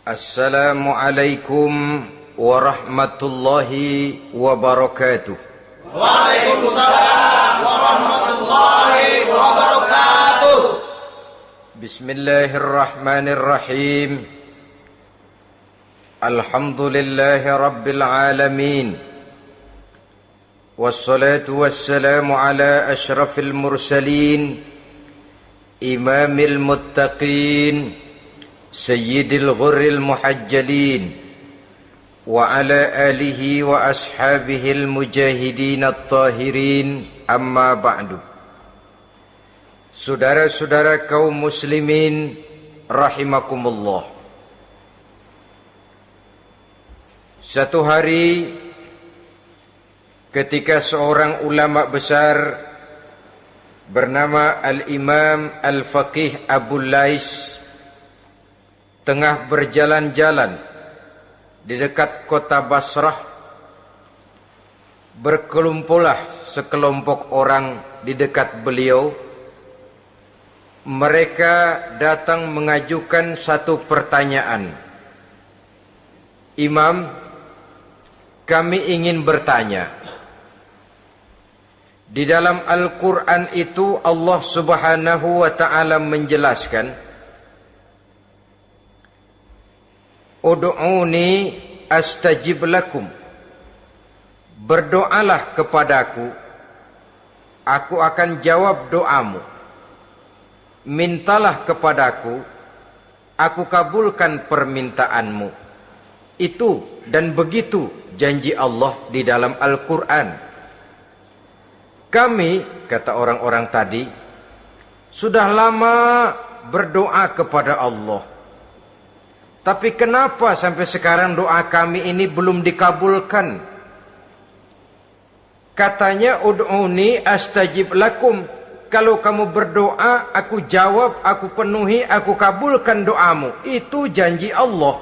Assalamualaikum warahmatullahi wabarakatuh. Waalaikumsalam warahmatullahi wabarakatuh. Bismillahirrahmanirrahim. Alhamdulillahi rabbil alamin. Wassalatu wassalamu ala ashrafil mursalin, imamil muttaqin, sayyidil ghurril muhajjalin, wa ala alihi wa ashabihil mujahidin at-tahirin, amma ba'du. Saudara-saudara kaum muslimin rahimakumullah. Satu hari ketika seorang ulama besar bernama Al-Imam Al-Faqih Abu Lais tengah berjalan-jalan di dekat kota Basrah, berkelumpulah sekelompok orang di dekat beliau. Mereka datang mengajukan satu pertanyaan. Imam, kami ingin bertanya. Di dalam Al-Quran itu Allah Subhanahu wa ta'ala menjelaskan, Ud'uni astajib lakum. Berdoalah kepadaku, aku akan jawab doamu. Mintalah kepadaku, aku kabulkan permintaanmu. Itu dan begitu janji Allah di dalam Al-Quran. Kami, kata orang-orang tadi, sudah lama berdoa kepada Allah. Tapi kenapa sampai sekarang doa kami ini belum dikabulkan? Katanya, ud'uni astajib lakum. Kalau kamu berdoa, aku jawab, aku penuhi, aku kabulkan doamu. Itu janji Allah.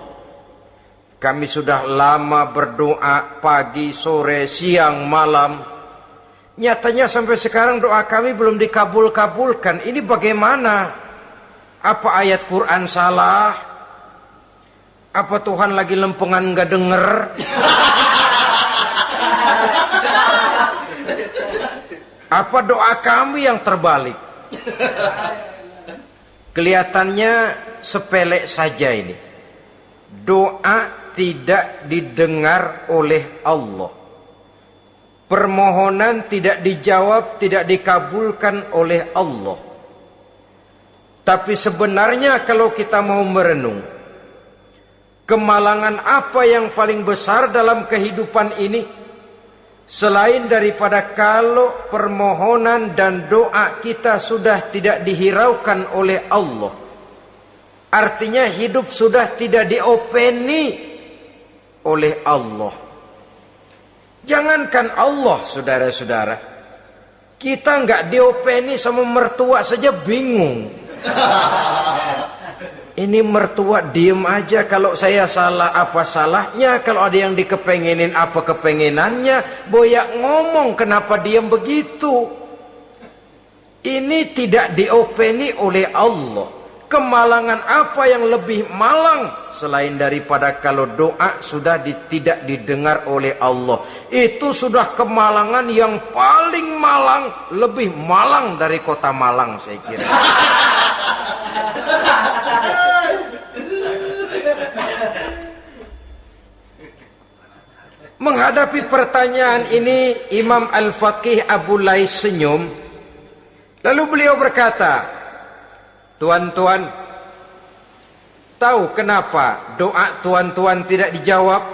Kami sudah lama berdoa pagi, sore, siang, malam. Nyatanya sampai sekarang doa kami belum dikabulkan. Ini bagaimana? Apa ayat Quran salah? Apa Tuhan lagi lempengan gak denger? Apa doa kami yang terbalik? Kelihatannya sepele saja ini. Doa tidak didengar oleh Allah. Permohonan tidak dijawab, tidak dikabulkan oleh Allah. Tapi sebenarnya kalau kita mau merenung, kemalangan apa yang paling besar dalam kehidupan ini selain daripada kalau permohonan dan doa kita sudah tidak dihiraukan oleh Allah? Artinya hidup sudah tidak diopeni oleh Allah. Jangankan Allah, saudara-saudara, kita nggak diopeni sama mertua saja bingung. Ini mertua diem aja, kalau saya salah apa salahnya, kalau ada yang dikepengenin apa kepengenannya, boyak ngomong kenapa diem begitu. Ini tidak diopeni oleh Allah. Kemalangan apa yang lebih malang selain daripada kalau doa sudah tidak didengar oleh Allah? Itu sudah kemalangan yang paling malang, lebih malang dari kota Malang saya kira. Menghadapi pertanyaan ini, Imam Al-Faqih Abu Lais senyum. Lalu beliau berkata, tuan-tuan, tahu kenapa doa tuan-tuan tidak dijawab?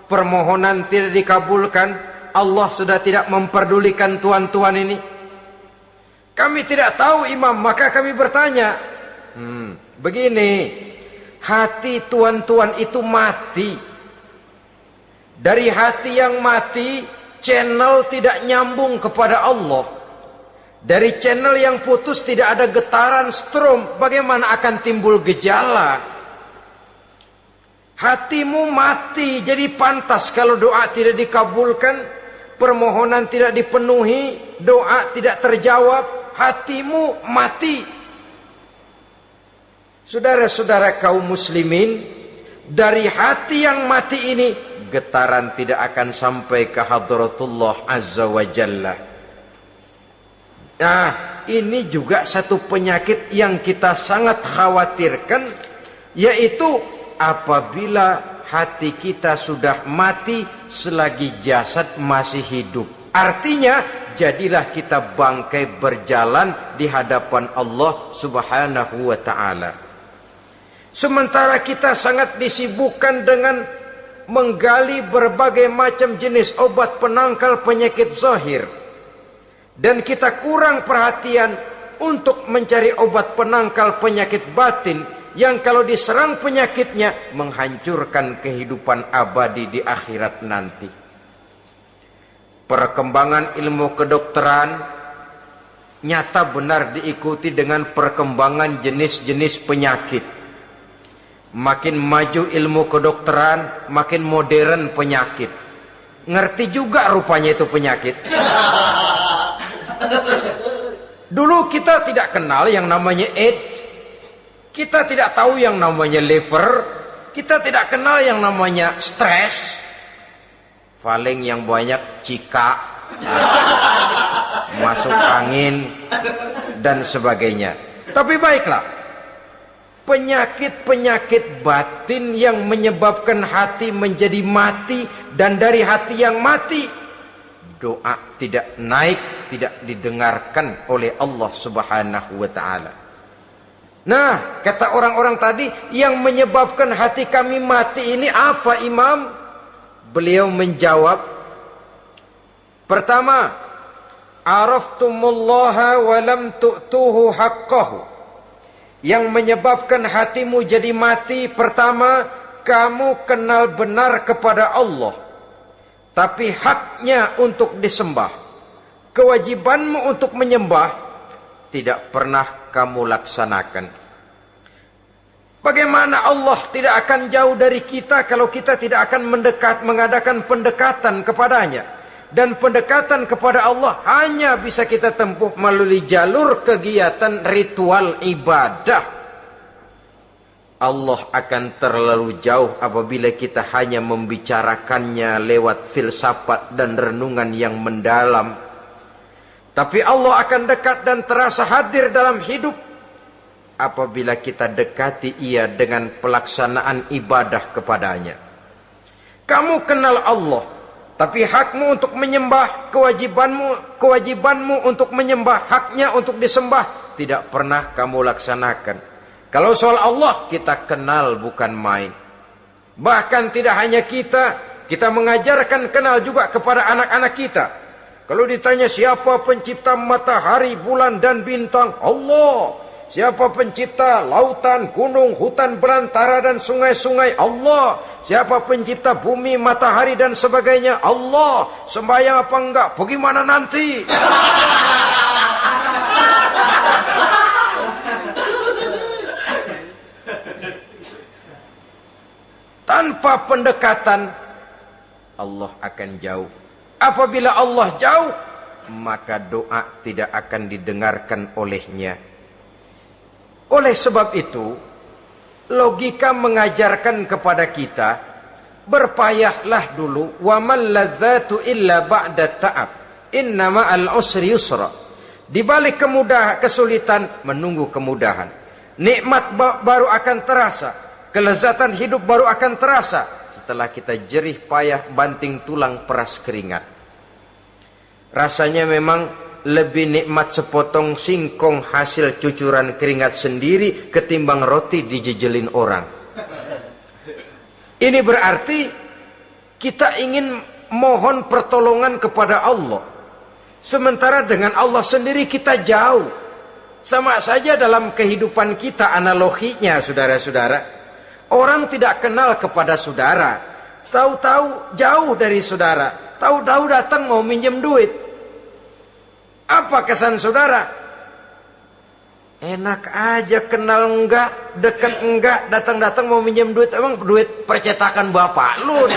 Permohonan tidak dikabulkan? Allah sudah tidak memperdulikan tuan-tuan ini? Kami tidak tahu, Imam, maka kami bertanya. Begini, hati tuan-tuan itu mati. Dari hati yang mati, channel tidak nyambung kepada Allah. Dari channel yang putus tidak ada getaran strom, bagaimana akan timbul gejala? Hatimu mati, jadi pantas kalau doa tidak dikabulkan, permohonan tidak dipenuhi, doa tidak terjawab, hatimu mati. Saudara-saudara kaum muslimin, dari hati yang mati ini, getaran tidak akan sampai ke hadratullah azza wa jalla. Nah, ini juga satu penyakit yang kita sangat khawatirkan, yaitu apabila hati kita sudah mati selagi jasad masih hidup. Artinya, jadilah kita bangkai berjalan di hadapan Allah Subhanahu wa ta'ala. Sementara kita sangat disibukkan dengan menggali berbagai macam jenis obat penangkal penyakit zahir, dan kita kurang perhatian untuk mencari obat penangkal penyakit batin yang kalau diserang penyakitnya menghancurkan kehidupan abadi di akhirat nanti. Perkembangan ilmu kedokteran nyata benar diikuti dengan perkembangan jenis-jenis penyakit. Makin maju ilmu kedokteran, makin modern penyakit. Ngerti juga rupanya itu penyakit. Dulu kita tidak kenal yang namanya AIDS. Kita tidak tahu yang namanya liver. Kita tidak kenal yang namanya stres. Paling yang banyak cika, masuk angin, dan sebagainya. Tapi baiklah, penyakit-penyakit batin yang menyebabkan hati menjadi mati, dan dari hati yang mati, doa tidak naik, tidak didengarkan oleh Allah Subhanahu wa ta'ala. Nah, kata orang-orang tadi, yang menyebabkan hati kami mati ini apa, Imam? Beliau menjawab, pertama, araftumullaha wa lam tu'tuhu haqqahu. Yang menyebabkan hatimu jadi mati, pertama, kamu kenal benar kepada Allah, tapi haknya untuk disembah, kewajibanmu untuk menyembah, tidak pernah kamu laksanakan. Bagaimana Allah tidak akan jauh dari kita kalau kita tidak akan mengadakan pendekatan kepadanya. Dan pendekatan kepada Allah hanya bisa kita tempuh melalui jalur kegiatan ritual ibadah. Allah akan terlalu jauh apabila kita hanya membicarakannya lewat filsafat dan renungan yang mendalam. Tapi Allah akan dekat dan terasa hadir dalam hidup apabila kita dekati ia dengan pelaksanaan ibadah kepadanya. Kamu kenal Allah, tapi hakmu untuk menyembah, kewajibanmu untuk menyembah, haknya untuk disembah, tidak pernah kamu laksanakan. Kalau soal Allah, kita kenal bukan main. Bahkan tidak hanya kita mengajarkan kenal juga kepada anak-anak kita. Kalau ditanya siapa pencipta matahari, bulan dan bintang, Allah. Siapa pencipta lautan, gunung, hutan belantara dan sungai-sungai? Allah. Siapa pencipta bumi, matahari dan sebagainya? Allah. Sembahyang apa enggak? Bagaimana nanti? Tanpa pendekatan, Allah akan jauh. Apabila Allah jauh, maka doa tidak akan didengarkan olehnya. Oleh sebab itu, logika mengajarkan kepada kita, berpayahlah dulu, wa mal ladzatu illa ba'da ta'ab, inna ma'al usri yusra. Di balik kesulitan menunggu kemudahan. Nikmat baru akan terasa, kelezatan hidup baru akan terasa setelah kita jerih payah banting tulang peras keringat. Rasanya memang lebih nikmat sepotong singkong hasil cucuran keringat sendiri ketimbang roti dijejelin orang. Ini berarti kita ingin mohon pertolongan kepada Allah, sementara dengan Allah sendiri kita jauh. Sama saja dalam kehidupan kita analoginya, saudara-saudara. Orang tidak kenal kepada saudara, tahu-tahu jauh dari saudara, tahu-tahu datang mau minjem duit. Apa kesan saudara? Enak aja, kenal enggak, dekat enggak, datang-datang mau minjem duit. Emang duit percetakan bapak lu?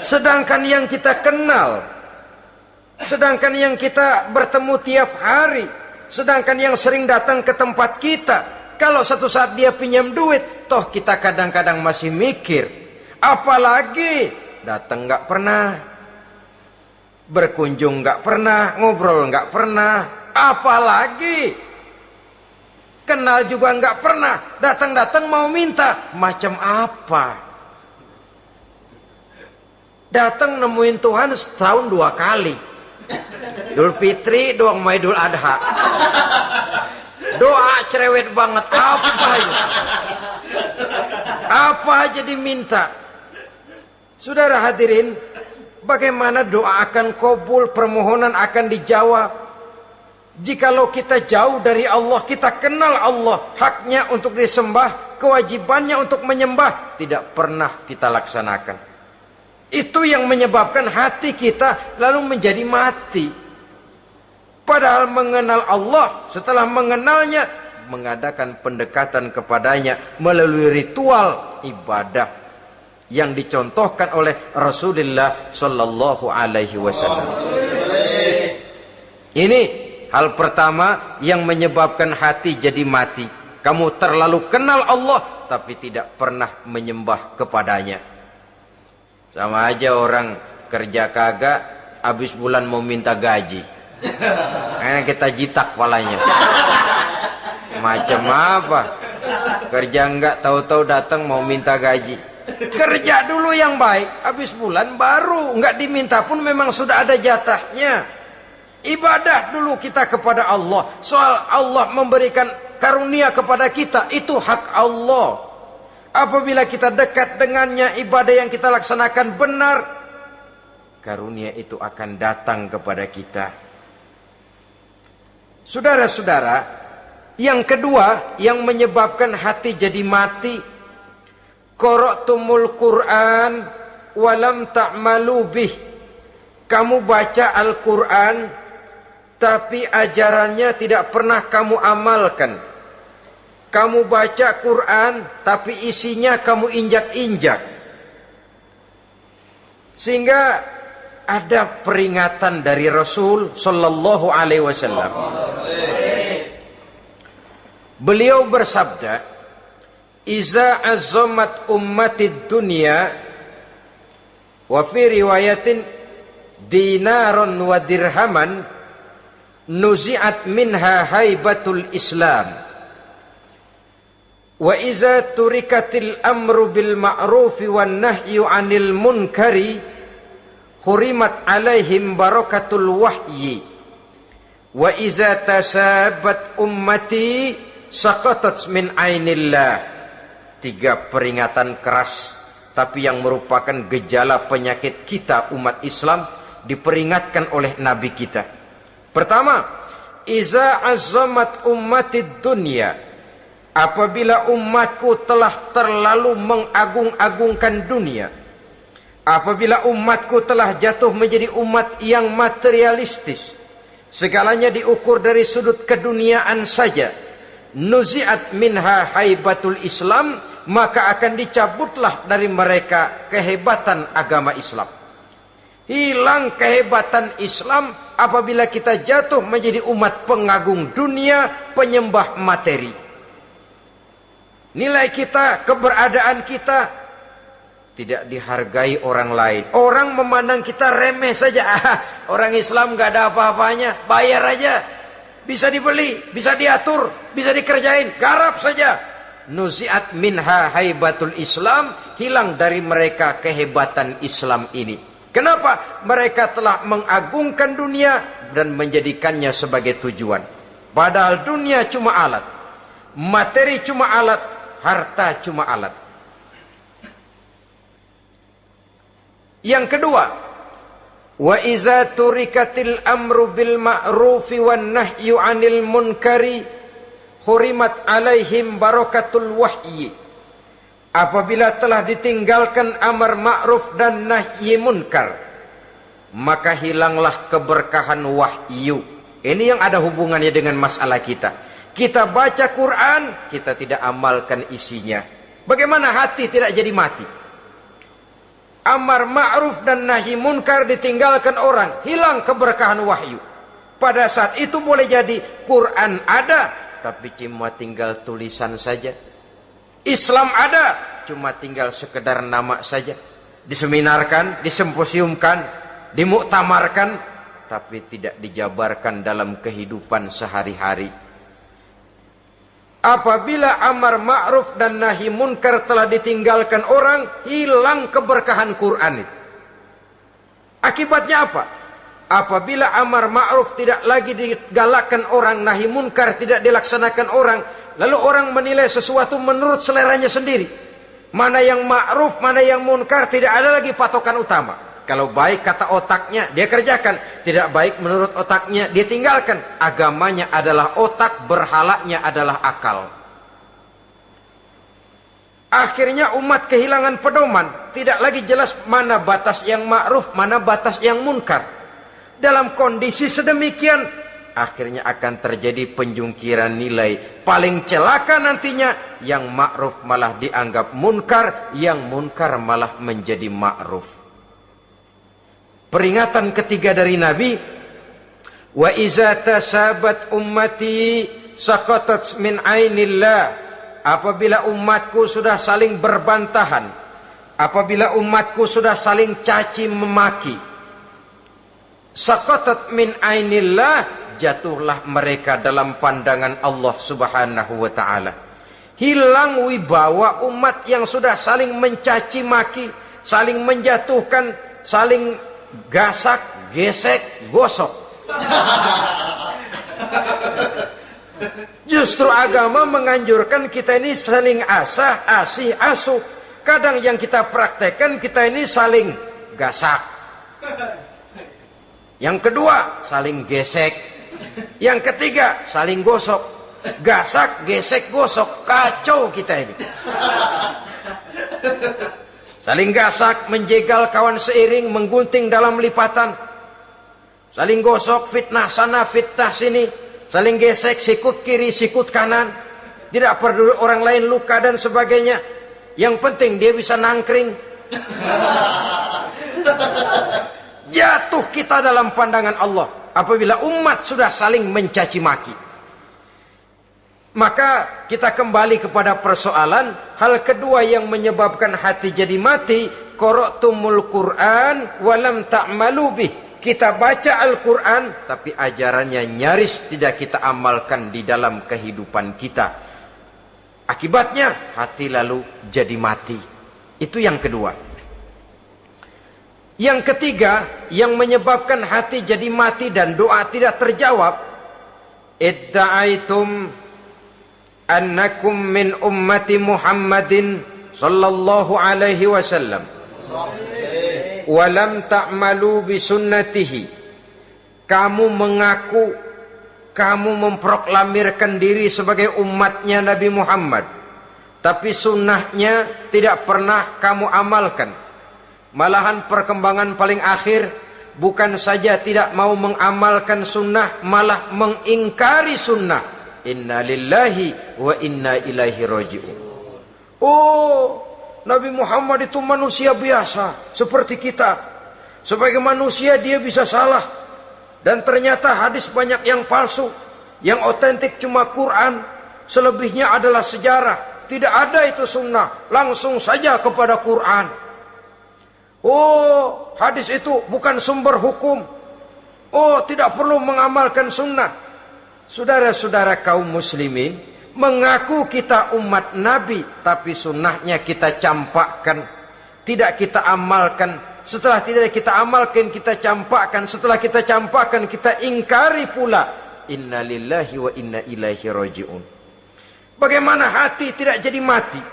Sedangkan yang kita kenal, sedangkan yang kita bertemu tiap hari, Sedangkan yang sering datang ke tempat kita, kalau satu saat dia pinjam duit, toh kita kadang-kadang masih mikir. Apalagi datang nggak pernah, berkunjung nggak pernah, ngobrol nggak pernah. Apalagi kenal juga nggak pernah, datang-datang mau minta. Macam apa? Datang nemuin Tuhan setahun 2 kali. Idul Fitri doang sama Idul Adha. Doa cerewet banget. Apa aja diminta. Saudara hadirin, bagaimana doa akan kabul, permohonan akan dijawab? Jikalau kita jauh dari Allah, kita kenal Allah, haknya untuk disembah, kewajibannya untuk menyembah, tidak pernah kita laksanakan. Itu yang menyebabkan hati kita lalu menjadi mati. Padahal mengenal Allah, setelah mengenalnya, mengadakan pendekatan kepadanya melalui ritual ibadah yang dicontohkan oleh Rasulullah Sallallahu Alaihi Wasallam. Ini hal pertama yang menyebabkan hati jadi mati. Kamu terlalu kenal Allah tapi tidak pernah menyembah kepadanya. Sama aja orang kerja kagak, habis bulan mau minta gaji. Karena kita jitak kepalanya. Macam apa? Kerja enggak, tahu-tahu datang mau minta gaji. Kerja dulu yang baik, habis bulan baru. Enggak diminta pun memang sudah ada jatahnya. Ibadah dulu kita kepada Allah. Soal Allah memberikan karunia kepada kita, itu hak Allah. Apabila kita dekat dengannya, ibadah yang kita laksanakan benar, karunia itu akan datang kepada kita. Saudara-saudara, yang kedua yang menyebabkan hati jadi mati, qara'tumul Qur'an walam ta'malu bih. Kamu baca Al-Qur'an tapi ajarannya tidak pernah kamu amalkan. Kamu baca Quran tapi isinya kamu injak-injak. Sehingga ada peringatan dari Rasul Sallallahu Alaihi Wasallam. Beliau bersabda, "Iza azzamat ummatid dunya wa fi riwayatin dinaron wa dirhaman nuzi'at minha haibatul Islam. Wa iza turikatil amru bil ma'rufi wan nahyu 'anil munkari hurimat 'alaihim barakatul wahyi. Wa iza tasabat ummati saqatat min 'ainillah." 3 peringatan keras tapi yang merupakan gejala penyakit kita umat Islam diperingatkan oleh Nabi kita. Pertama, iza azzamat ummatid dunya. Apabila umatku telah terlalu mengagung-agungkan dunia, apabila umatku telah jatuh menjadi umat yang materialistis, segalanya diukur dari sudut keduniaan saja, nuzi'at minha haibatul Islam, maka akan dicabutlah dari mereka kehebatan agama Islam. Hilang kehebatan Islam apabila kita jatuh menjadi umat pengagung dunia, penyembah materi. Nilai kita, keberadaan kita tidak dihargai orang lain. Orang memandang kita remeh saja. Orang Islam gak ada apa-apanya, bayar aja. Bisa dibeli, bisa diatur, bisa dikerjain, garap saja. Nuzi'at minha haibatul Islam, hilang dari mereka kehebatan Islam ini. Kenapa? Mereka telah mengagungkan dunia dan menjadikannya sebagai tujuan. Padahal dunia cuma alat, materi cuma alat, harta cuma alat. Yang kedua, wa iza turikatil amru bil ma'rufi wan nahyu 'anil munkari hurimat 'alaihim barakatul wahyi. Apabila telah ditinggalkan amar ma'ruf dan nahi munkar, maka hilanglah keberkahan wahyu. Ini yang ada hubungannya dengan masalah kita. Kita baca Quran, kita tidak amalkan isinya. Bagaimana hati tidak jadi mati? Amar ma'ruf dan nahi munkar ditinggalkan orang, hilang keberkahan wahyu. Pada saat itu boleh jadi Quran ada, tapi cuma tinggal tulisan saja. Islam ada, cuma tinggal sekedar nama saja. Diseminarkan, disimposiumkan, dimuktamarkan, tapi tidak dijabarkan dalam kehidupan sehari-hari. Apabila amar ma'ruf dan nahi munkar telah ditinggalkan orang, hilang keberkahan Quran itu. Akibatnya apa? Apabila amar ma'ruf tidak lagi digalakkan orang, nahi munkar tidak dilaksanakan orang, lalu orang menilai sesuatu menurut seleranya sendiri. Mana yang ma'ruf, mana yang munkar, tidak ada lagi patokan utama. Kalau baik kata otaknya, dia kerjakan. Tidak baik menurut otaknya, dia tinggalkan. Agamanya adalah otak, berhalanya adalah akal. Akhirnya umat kehilangan pedoman. Tidak lagi jelas mana batas yang ma'ruf, mana batas yang munkar. Dalam kondisi sedemikian, akhirnya akan terjadi penjungkiran nilai. Paling celaka nantinya, yang ma'ruf malah dianggap munkar, yang munkar malah menjadi ma'ruf. Peringatan ketiga dari Nabi, wa iza tasabat ummati saqatat min ainillah. Apabila umatku sudah saling berbantahan, apabila umatku sudah saling caci memaki, saqatat min ainillah, jatuhlah mereka dalam pandangan Allah Subhanahu wa taala. Hilang wibawa umat yang sudah saling mencaci maki, saling menjatuhkan, saling gasak, gesek, gosok. Justru agama menganjurkan kita ini saling asah, asih, asuh. Kadang yang kita praktekkan, kita ini saling gasak. Yang kedua, saling gesek. Yang ketiga, saling gosok. Gasak, gesek, gosok. Kacau kita ini. Saling gasak, menjegal kawan seiring, menggunting dalam lipatan. Saling gosok, fitnah sana, fitnah sini. Saling gesek, sikut kiri, sikut kanan. Tidak peduli orang lain luka dan sebagainya. Yang penting dia bisa nangkring. Jatuh kita dalam pandangan Allah apabila umat sudah saling mencaci maki. Maka kita kembali kepada persoalan, hal kedua yang menyebabkan hati jadi mati, qara'tumul Qur'an walam ta'malu bih. Kita baca Al-Quran, tapi ajarannya nyaris tidak kita amalkan di dalam kehidupan kita. Akibatnya hati lalu jadi mati. Itu yang kedua. Yang ketiga, yang menyebabkan hati jadi mati dan doa tidak terjawab, idda'aitum annakum min ummati Muhammadin sallallahu alaihi wasallam wa lam ta'malu bi sunnatihi. Kamu mengaku, kamu memproklamirkan diri sebagai umatnya Nabi Muhammad, tapi sunnahnya tidak pernah kamu amalkan. Malahan perkembangan paling akhir, bukan saja tidak mau mengamalkan sunnah, malah mengingkari sunnah. Inna lillahi wa inna ilaihi raji'un. Oh, Nabi Muhammad itu manusia biasa seperti kita. Sebagai manusia dia bisa salah. Dan ternyata hadis banyak yang palsu. Yang otentik cuma Quran. Selebihnya adalah sejarah. Tidak ada itu sunnah. Langsung saja kepada Quran. Oh, hadis itu bukan sumber hukum. Oh, tidak perlu mengamalkan sunnah. Saudara-saudara kaum muslimin, mengaku kita umat Nabi, tapi sunnahnya kita campakkan, tidak kita amalkan. Setelah tidak kita amalkan, kita campakkan. Setelah kita campakkan, kita ingkari pula. Inna lillahi wa inna ilaihi raji'un. Bagaimana hati tidak jadi mati?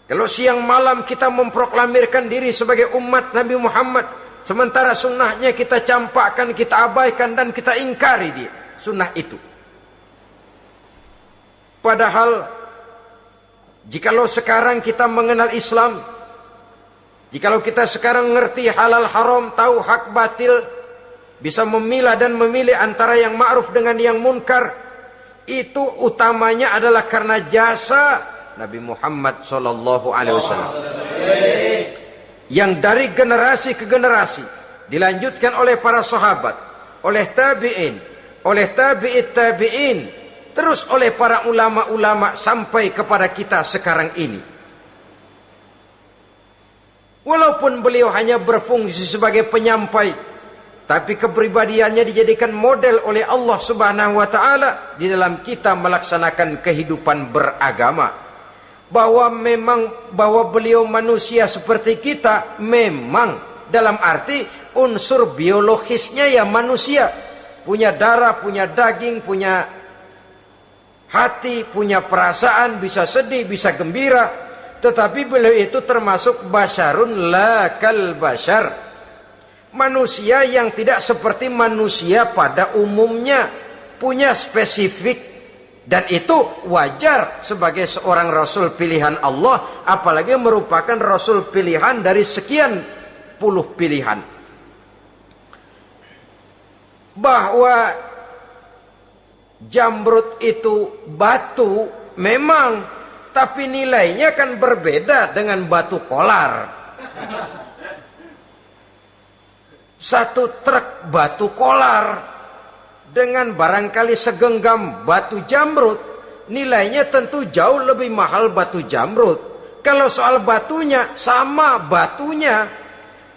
Kalau siang malam kita memproklamirkan diri sebagai umat Nabi Muhammad, sementara sunnahnya kita campakkan, kita abaikan, dan kita ingkari dia, sunnah itu. Padahal jikalau sekarang kita mengenal Islam, jikalau kita sekarang ngerti halal haram, tahu hak batil, bisa memilah dan memilih antara yang ma'ruf dengan yang munkar, itu utamanya adalah karena jasa Nabi Muhammad SAW, yang dari generasi ke generasi dilanjutkan oleh para sahabat, oleh tabi'in, oleh tabi'it tabi'in, terus oleh para ulama-ulama sampai kepada kita sekarang ini. Walaupun beliau hanya berfungsi sebagai penyampai, tapi kepribadiannya dijadikan model oleh Allah Subhanahu wa taala di dalam kita melaksanakan kehidupan beragama. Bahwa beliau manusia seperti kita, memang dalam arti unsur biologisnya ya manusia, punya darah, punya daging, punya hati, punya perasaan, bisa sedih, bisa gembira. Tetapi beliau itu termasuk basyarun la kal basyar, manusia yang tidak seperti manusia pada umumnya, punya spesifik. Dan itu wajar sebagai seorang Rasul pilihan Allah, apalagi merupakan Rasul pilihan dari sekian puluh pilihan. Bahwa jamrud itu batu memang, tapi nilainya kan berbeda dengan batu kolar. Satu truk batu kolar dengan barangkali segenggam batu jamrud, nilainya tentu jauh lebih mahal batu jamrud. Kalau soal batunya, sama batunya,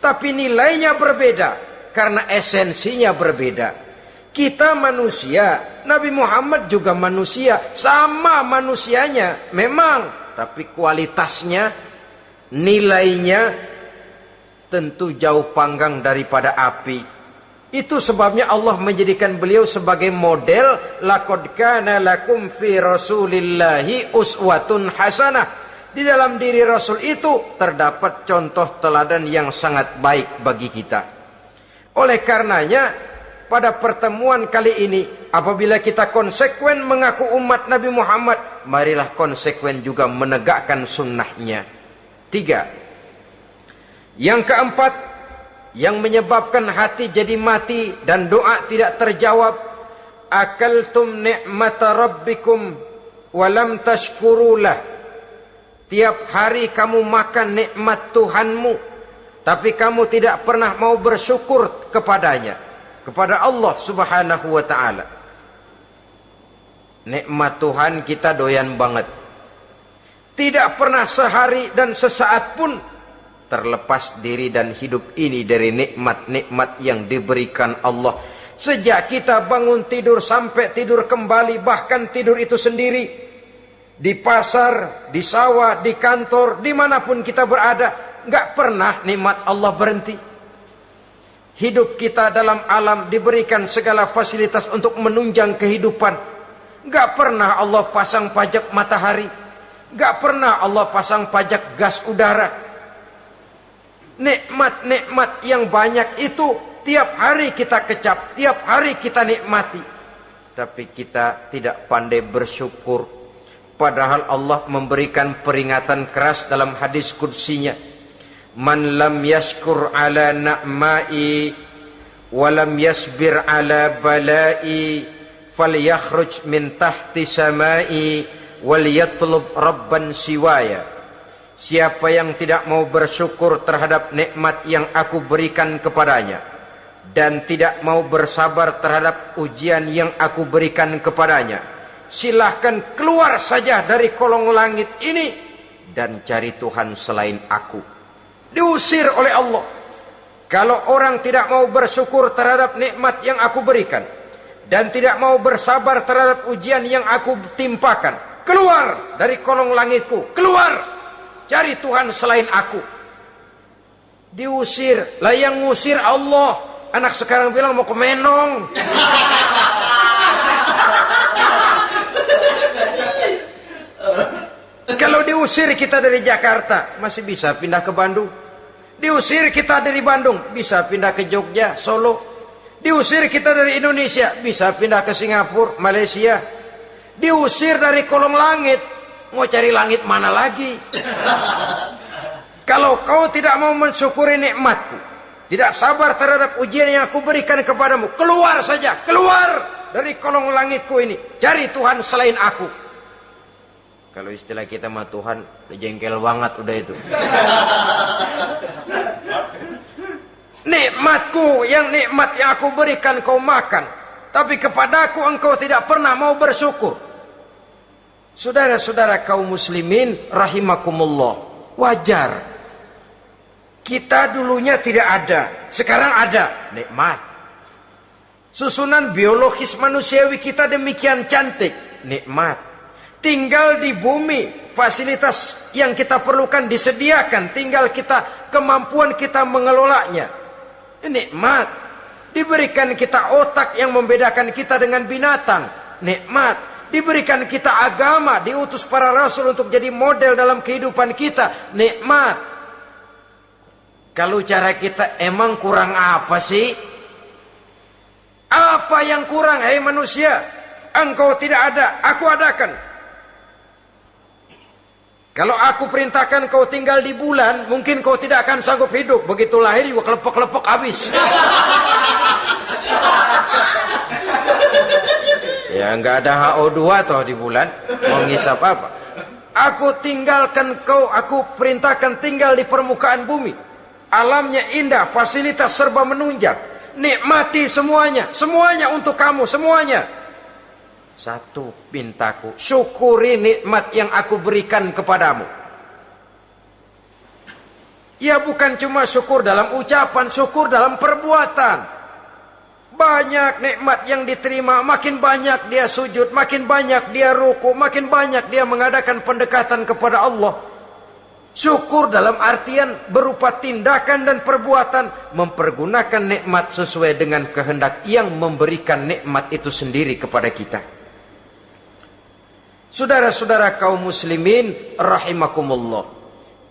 tapi nilainya berbeda karena esensinya berbeda. Kita manusia, Nabi Muhammad juga manusia, sama manusianya memang, tapi kualitasnya, nilainya tentu jauh panggang daripada api. Itu sebabnya Allah menjadikan beliau sebagai model. Laqad kana lakum fi rasulillahi uswatun hasanah. Di dalam diri Rasul itu terdapat contoh teladan yang sangat baik bagi kita. Oleh karenanya, pada pertemuan kali ini, apabila kita konsekuen mengaku umat Nabi Muhammad, marilah konsekuen juga menegakkan sunnahnya. 3. Yang keempat, yang menyebabkan hati jadi mati dan doa tidak terjawab, akaltum ni'mata rabbikum walam tashkurulah. Tiap hari kamu makan nikmat Tuhanmu, tapi kamu tidak pernah mau bersyukur kepadanya, kepada Allah Subhanahu wa ta'ala. Nikmat Tuhan kita doyan banget, tidak pernah sehari dan sesaat pun terlepas diri dan hidup ini dari nikmat-nikmat yang diberikan Allah. Sejak kita bangun tidur sampai tidur kembali, bahkan tidur itu sendiri, di pasar, di sawah, di kantor, dimanapun kita berada, nggak pernah nikmat Allah berhenti. Hidup kita dalam alam diberikan segala fasilitas untuk menunjang kehidupan. Nggak pernah Allah pasang pajak matahari, nggak pernah Allah pasang pajak gas udara. Nikmat-nikmat yang banyak itu tiap hari kita kecap, tiap hari kita nikmati, tapi kita tidak pandai bersyukur. Padahal Allah memberikan peringatan keras dalam hadis qudsinya, man lam yashkur ala na'mai wa lam yasbir ala balai falyakhruj min tahti samai wal yatlub rabban siwaya. Siapa yang tidak mau bersyukur terhadap nikmat yang aku berikan kepadanya, dan tidak mau bersabar terhadap ujian yang aku berikan kepadanya, silahkan keluar saja dari kolong langit ini dan cari Tuhan selain aku. Diusir oleh Allah. Kalau orang tidak mau bersyukur terhadap nikmat yang aku berikan, dan tidak mau bersabar terhadap ujian yang aku timpakan, keluar dari kolong langitku, keluar, cari Tuhan selain aku. Diusir. Lah yang ngusir Allah. Anak sekarang bilang mau ke Menong. Kalau diusir kita dari Jakarta, masih bisa pindah ke Bandung. Diusir kita dari Bandung, bisa pindah ke Jogja, Solo. Diusir kita dari Indonesia, bisa pindah ke Singapura, Malaysia. Diusir dari kolong langit, mau cari langit mana lagi? Kalau kau tidak mau mensyukuri nikmatku, tidak sabar terhadap ujian yang aku berikan kepadamu, keluar saja, keluar dari kolong langitku ini, cari Tuhan selain aku. Kalau istilah kita mah Tuhan, jengkel banget udah itu. Nikmatku, nikmat yang aku berikan kau makan, tapi kepadaku engkau tidak pernah mau bersyukur. Saudara-saudara kaum muslimin rahimakumullah, wajar. Kita dulunya tidak ada, sekarang ada, nikmat. Susunan biologis manusiawi kita demikian cantik, nikmat. Tinggal di bumi, fasilitas yang kita perlukan disediakan, tinggal kemampuan kita mengelolanya. Nikmat. Diberikan kita otak yang membedakan kita dengan binatang, nikmat. Diberikan kita agama, diutus para rasul untuk jadi model dalam kehidupan kita, nikmat. Kalau cara kita emang kurang apa sih? Apa yang kurang, hai manusia? Engkau tidak ada, aku adakan. Kalau aku perintahkan kau tinggal di bulan, mungkin kau tidak akan sanggup hidup. Begitu lahir juga kelepek-kelepek habis. Ya nggak ada HO2 toh di bulan, mau ngisap apa? Aku tinggalkan kau, aku perintahkan tinggal di permukaan bumi. Alamnya indah, fasilitas serba menunjang. Nikmati semuanya, semuanya untuk kamu, semuanya. Satu pintaku, syukuri nikmat yang aku berikan kepadamu. Ya bukan cuma syukur dalam ucapan, syukur dalam perbuatan. Banyak nikmat yang diterima, makin banyak dia sujud, makin banyak dia ruku, makin banyak dia mengadakan pendekatan kepada Allah. Syukur dalam artian berupa tindakan dan perbuatan, mempergunakan nikmat sesuai dengan kehendak yang memberikan nikmat itu sendiri kepada kita. Saudara-saudara kaum muslimin rahimakumullah,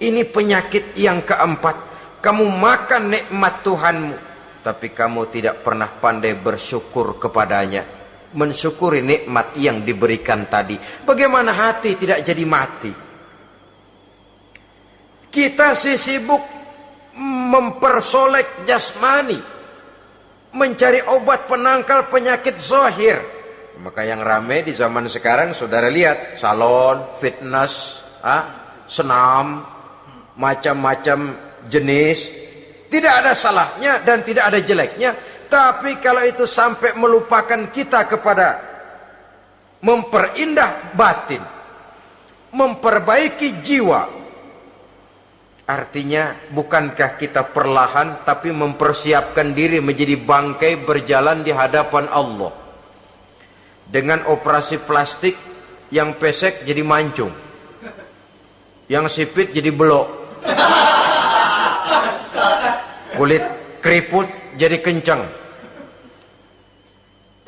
ini penyakit yang keempat. Kamu makan nikmat Tuhanmu, tapi kamu tidak pernah pandai bersyukur kepadanya, mensyukuri nikmat yang diberikan tadi. Bagaimana hati tidak jadi mati? Kita sibuk mempersolek jasmani, mencari obat penangkal penyakit zahir. Maka yang ramai di zaman sekarang, saudara lihat, salon, fitness, senam, macam-macam jenis. Tidak ada salahnya dan tidak ada jeleknya. Tapi kalau itu sampai melupakan kita kepada memperindah batin, memperbaiki jiwa, artinya bukankah kita perlahan tapi mempersiapkan diri menjadi bangkai berjalan di hadapan Allah? Dengan operasi plastik, yang pesek jadi mancung, yang sipit jadi belok, kulit keriput jadi kencang,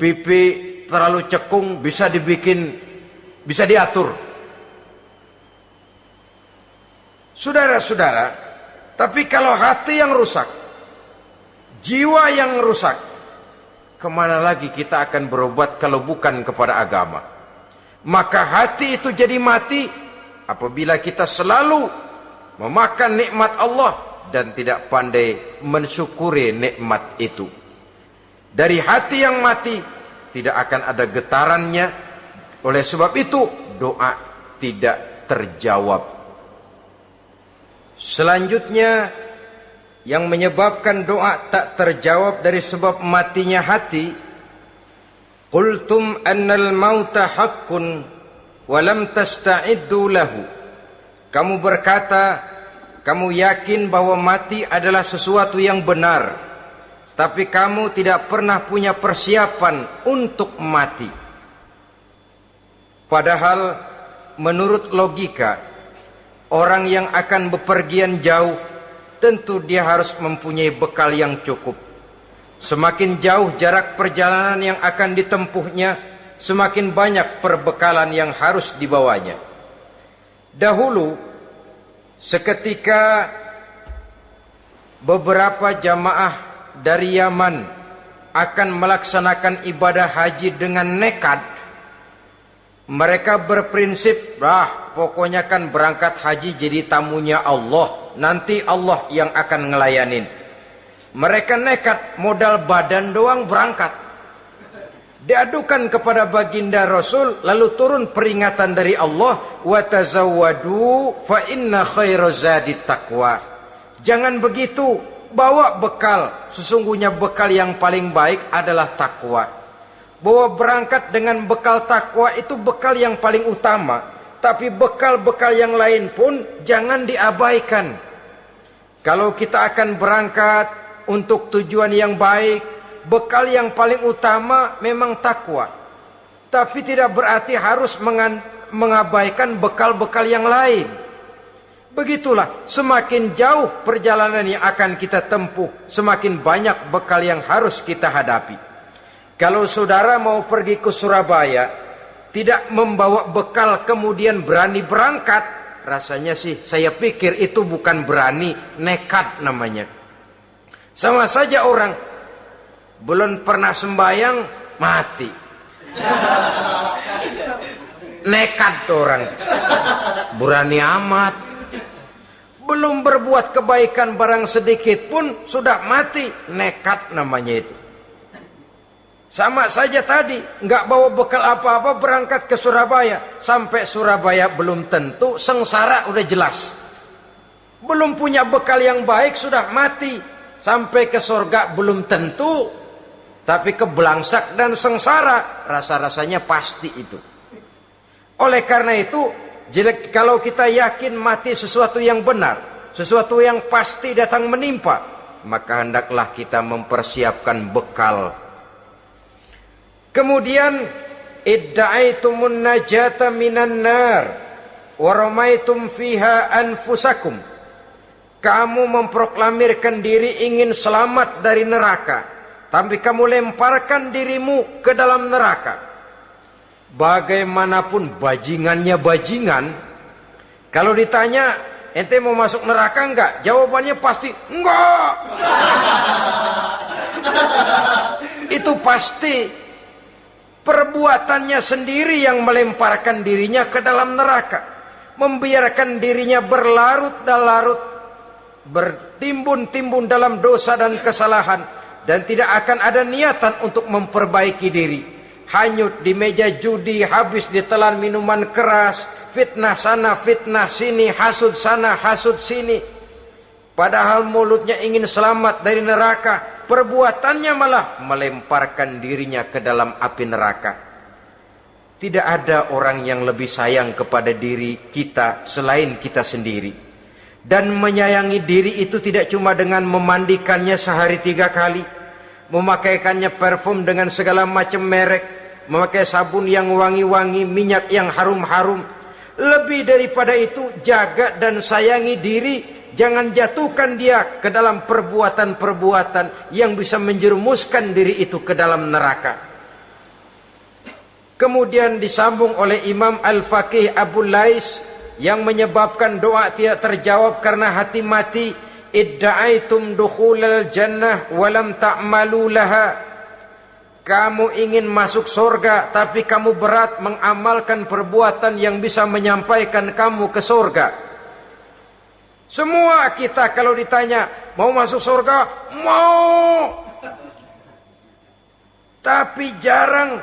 pipi terlalu cekung bisa diatur. Saudara-saudara, tapi kalau hati yang rusak, jiwa yang rusak, kemana lagi kita akan berobat kalau bukan kepada agama? Maka hati itu jadi mati apabila kita selalu memakan nikmat Allah dan tidak pandai mensyukuri nikmat itu. Dari hati yang mati tidak akan ada getarannya. Oleh sebab itu doa tidak terjawab. Selanjutnya, yang menyebabkan doa tak terjawab dari sebab matinya hati, qultum annal mauta haqqun wa lam tasta'iddu lahu. Kamu berkata, kamu yakin bahwa mati adalah sesuatu yang benar, tapi kamu tidak pernah punya persiapan untuk mati. Padahal menurut logika, orang yang akan bepergian jauh tentu dia harus mempunyai bekal yang cukup. Semakin jauh jarak perjalanan yang akan ditempuhnya, semakin banyak perbekalan yang harus dibawanya. Dahulu, seketika beberapa jamaah dari Yaman akan melaksanakan ibadah haji dengan nekat, mereka berprinsip, pokoknya kan berangkat haji jadi tamunya Allah, nanti Allah yang akan ngelayanin. Mereka nekat, modal badan doang berangkat. Diadukan kepada baginda Rasul, lalu turun peringatan dari Allah, wa tazawwadu fa inna khairaz zadi taqwa. Jangan begitu, bawa bekal, sesungguhnya bekal yang paling baik adalah takwa. bahwa berangkat dengan bekal takwa itu bekal yang paling utama, tapi bekal-bekal yang lain pun jangan diabaikan. Kalau kita akan berangkat untuk tujuan yang baik, bekal yang paling utama memang takwa, tapi tidak berarti harus mengabaikan bekal-bekal yang lain. Begitulah, semakin jauh perjalanan yang akan kita tempuh, semakin banyak bekal yang harus kita hadapi. Kalau saudara mau pergi ke Surabaya, tidak membawa bekal kemudian berani berangkat, rasanya sih saya pikir itu bukan berani, nekat namanya. Sama saja orang belum pernah sembahyang mati, nekat tuh orang, berani amat. Belum berbuat kebaikan barang sedikit pun sudah mati, nekat namanya itu. Sama saja tadi, nggak bawa bekal apa-apa berangkat ke Surabaya. Sampai Surabaya belum tentu, sengsara udah jelas. Belum punya bekal yang baik sudah mati. Sampai ke surga belum tentu, tapi kebelangsak dan sengsara rasa-rasanya pasti itu. Oleh karena itu, kalau kita yakin mati sesuatu yang benar, sesuatu yang pasti datang menimpa, maka hendaklah kita mempersiapkan bekal. Kemudian, idda'aitumun najata minan nar wa ramaitum fiha anfusakum. Kamu memproklamirkan diri ingin selamat dari neraka, tapi kamu lemparkan dirimu ke dalam neraka. Bagaimanapun bajingannya bajingan, kalau ditanya ente mau masuk neraka enggak, jawabannya pasti enggak. Itu pasti perbuatannya sendiri yang melemparkan dirinya ke dalam neraka, membiarkan dirinya berlarut-larut, bertimbun-timbun dalam dosa dan kesalahan, dan tidak akan ada niatan untuk memperbaiki diri. Hanyut di meja judi, habis ditelan minuman keras, fitnah sana, fitnah sini, hasud sana, hasud sini. Padahal mulutnya ingin selamat dari neraka, perbuatannya malah melemparkan dirinya ke dalam api neraka. Tidak ada orang yang lebih sayang kepada diri kita selain kita sendiri. Dan menyayangi diri itu tidak cuma dengan memandikannya sehari 3 kali, memakaikannya parfum dengan segala macam merek, memakai sabun yang wangi-wangi, minyak yang harum-harum. Lebih daripada itu, jaga dan sayangi diri. Jangan jatuhkan dia ke dalam perbuatan-perbuatan yang bisa menjerumuskan diri itu ke dalam neraka. Kemudian disambung oleh Imam Al-Faqih Abu Lais yang menyebabkan doa tidak terjawab karena hati mati. Idda'aitum dukhulal jannah walam ta'malu laha. Kamu ingin masuk surga, tapi kamu berat mengamalkan perbuatan yang bisa menyampaikan kamu ke surga. Semua kita kalau ditanya, mau masuk surga? Mau. Tapi jarang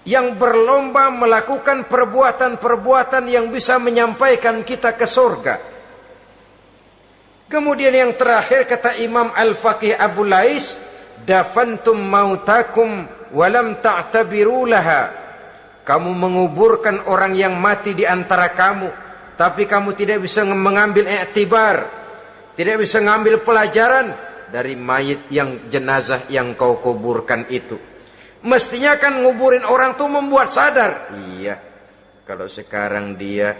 yang berlomba melakukan perbuatan-perbuatan yang bisa menyampaikan kita ke surga. Kemudian yang terakhir kata Imam Al-Faqih Abu Lais, dafantum mautakum walam ta'tabiru laha. Kamu menguburkan orang yang mati di antara kamu, tapi kamu tidak bisa mengambil iktibar, tidak bisa mengambil pelajaran dari mayit yang jenazah yang kau kuburkan itu. Mestinya kan nguburin orang tuh membuat sadar. Iya, kalau sekarang dia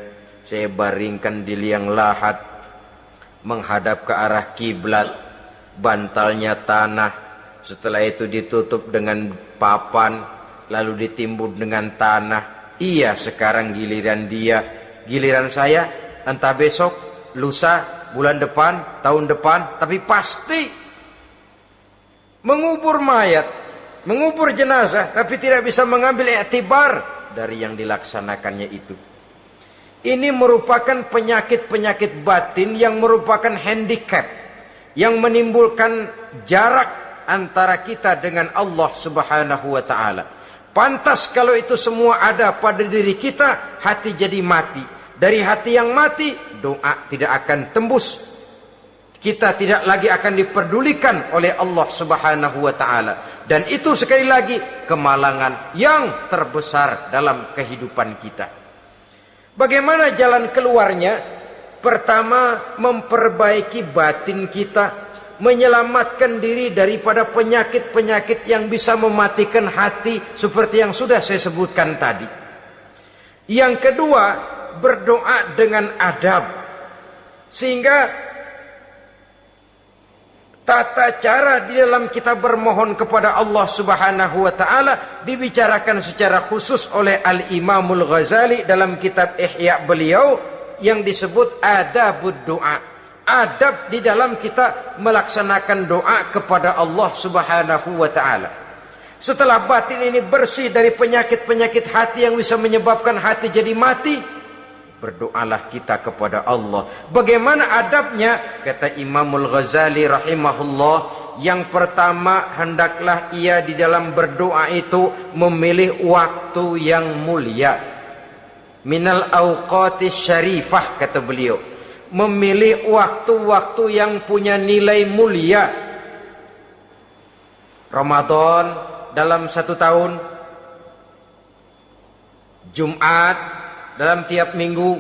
saya baringkan di liang lahat, menghadap ke arah kiblat, bantalnya tanah, setelah itu ditutup dengan papan, lalu ditimbun dengan tanah. Iya, sekarang giliran dia, giliran saya, entah besok, lusa, bulan depan, tahun depan, tapi pasti mengubur mayat, mengubur jenazah, tapi tidak bisa mengambil iktibar dari yang dilaksanakannya itu. Ini merupakan penyakit-penyakit batin yang merupakan handicap, yang menimbulkan jarak antara kita dengan Allah Subhanahu wa ta'ala. Pantas kalau itu semua ada pada diri kita, hati jadi mati. Dari hati yang mati, doa tidak akan tembus. Kita tidak lagi akan diperdulikan oleh Allah Subhanahu wa ta'ala. Dan itu sekali lagi kemalangan yang terbesar dalam kehidupan kita. Bagaimana jalan keluarnya? Pertama, memperbaiki batin kita, menyelamatkan diri daripada penyakit-penyakit yang bisa mematikan hati seperti yang sudah saya sebutkan tadi. Yang kedua, berdoa dengan adab, sehingga tata cara di dalam kita bermohon kepada Allah Subhanahu wa taala dibicarakan secara khusus oleh Al-Imamul Ghazali dalam kitab Ihya beliau yang disebut adabud doa. Adab di dalam kita melaksanakan doa kepada Allah Subhanahu wa taala. Setelah batin ini bersih dari penyakit-penyakit hati yang bisa menyebabkan hati jadi mati, berdoalah kita kepada Allah. Bagaimana adabnya? Kata Imamul Ghazali rahimahullah, yang pertama hendaklah ia di dalam berdoa itu memilih waktu yang mulia. Minal awqatis syarifah, kata beliau. Memilih waktu-waktu yang punya nilai mulia. Ramadan dalam 1 tahun, Jumat dalam tiap minggu,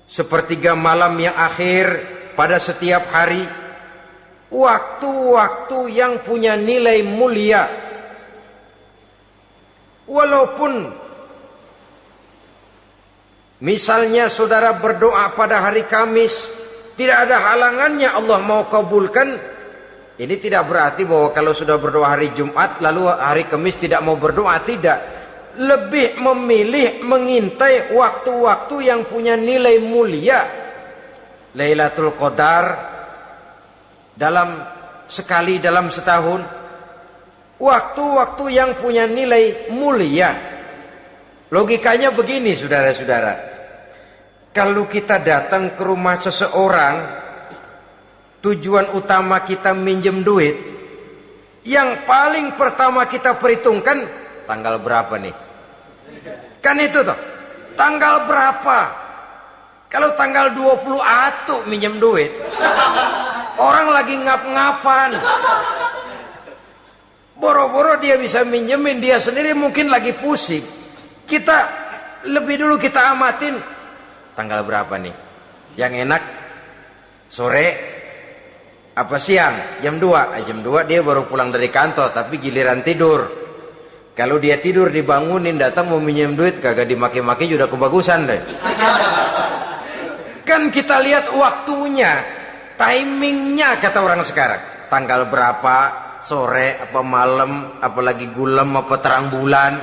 sepertiga malam yang akhir pada setiap hari. Waktu-waktu yang punya nilai mulia. Walaupun misalnya saudara berdoa pada hari Kamis, tidak ada halangannya Allah mau kabulkan. Ini tidak berarti bahwa kalau sudah berdoa hari Jumat lalu hari Kamis tidak mau berdoa, tidak. Lebih memilih mengintai waktu-waktu yang punya nilai mulia. Lailatul Qadar sekali dalam setahun. Waktu-waktu yang punya nilai mulia. Logikanya begini, saudara-saudara. Kalau kita datang ke rumah seseorang, tujuan utama kita minjem duit, yang paling pertama kita perhitungkan tanggal berapa nih? Kan itu toh, tanggal berapa? Kalau tanggal 20 atuh minjem duit, orang lagi ngap-ngapan, boro-boro dia bisa minjemin, dia sendiri mungkin lagi pusing. Kita lebih dulu kita amatin tanggal berapa nih? Yang enak sore apa siang? Jam 2. Jam 2 dia baru pulang dari kantor, tapi giliran tidur. Kalau dia tidur dibangunin datang mau minjem duit, kagak dimaki-maki sudah kebagusan deh. Kan kita lihat waktunya, timingnya kata orang sekarang. Tanggal berapa, sore apa malam, apalagi gulam apa terang bulan.